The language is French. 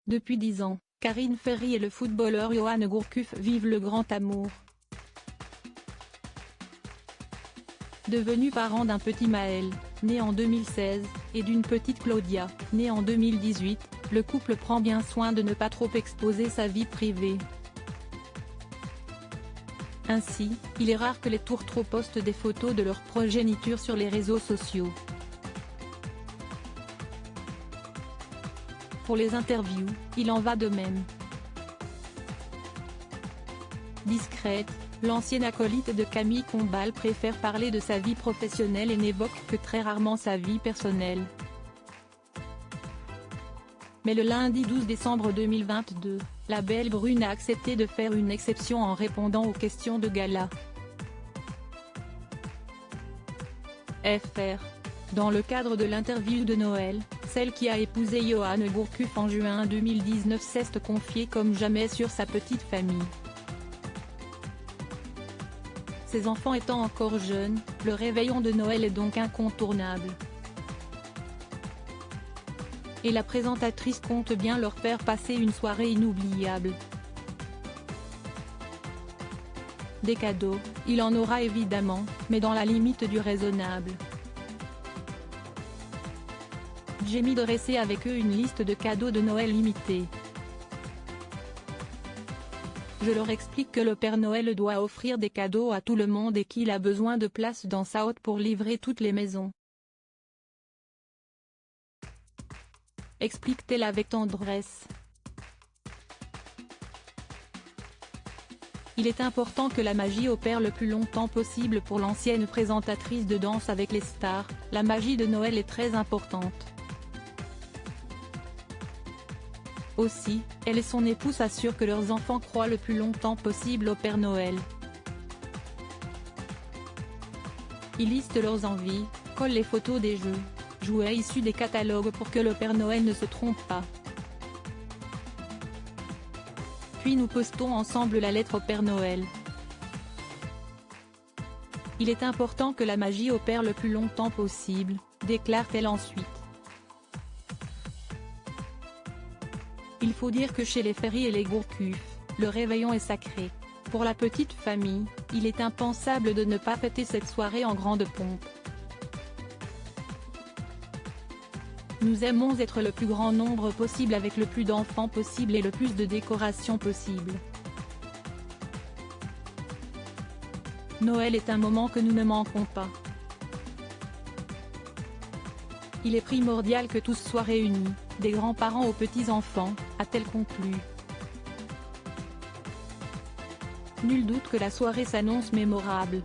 Depuis 10 ans, Karine Ferry et le footballeur Johan Gourcuff vivent le grand amour. Devenus parents d'un petit Maël, né en 2016, et d'une petite Claudia, née en 2018, le couple prend bien soin de ne pas trop exposer sa vie privée. Ainsi, il est rare que les tourtereaux postent des photos de leur progéniture sur les réseaux sociaux. Pour les interviews, il en va de même. Discrète, l'ancienne acolyte de Camille Combal préfère parler de sa vie professionnelle et n'évoque que très rarement sa vie personnelle. Mais le lundi 12 décembre 2022, la belle brune a accepté de faire une exception en répondant aux questions de gala. Fr. Dans le cadre de l'interview de Noël, celle qui a épousé Johan Gourcuff en juin 2019 s'est confiée comme jamais sur sa petite famille. Ses enfants étant encore jeunes, le réveillon de Noël est donc incontournable. Et la présentatrice compte bien leur faire passer une soirée inoubliable. Des cadeaux, il en aura évidemment, mais dans la limite du raisonnable. J'ai mis dressé avec eux une liste de cadeaux de Noël limités. Je leur explique que le Père Noël doit offrir des cadeaux à tout le monde et qu'il a besoin de place dans sa hotte pour livrer toutes les maisons. Explique-t-elle avec tendresse. Il est important que la magie opère le plus longtemps possible pour l'ancienne présentatrice de Danse avec les stars, la magie de Noël est très importante. Aussi, elle et son époux s'assurent que leurs enfants croient le plus longtemps possible au Père Noël. Ils listent leurs envies, collent les photos des jeux, jouets issus des catalogues pour que le Père Noël ne se trompe pas. Puis nous postons ensemble la lettre au Père Noël. Il est important que la magie opère le plus longtemps possible, déclare-t-elle ensuite. Il faut dire que chez les Ferry et les Gourcuff, le réveillon est sacré. Pour la petite famille, il est impensable de ne pas fêter cette soirée en grande pompe. Nous aimons être le plus grand nombre possible avec le plus d'enfants possible et le plus de décorations possible. Noël est un moment que nous ne manquons pas. Il est primordial que tous soient réunis, des grands-parents aux petits-enfants, a-t-elle conclu. Nul doute que la soirée s'annonce mémorable.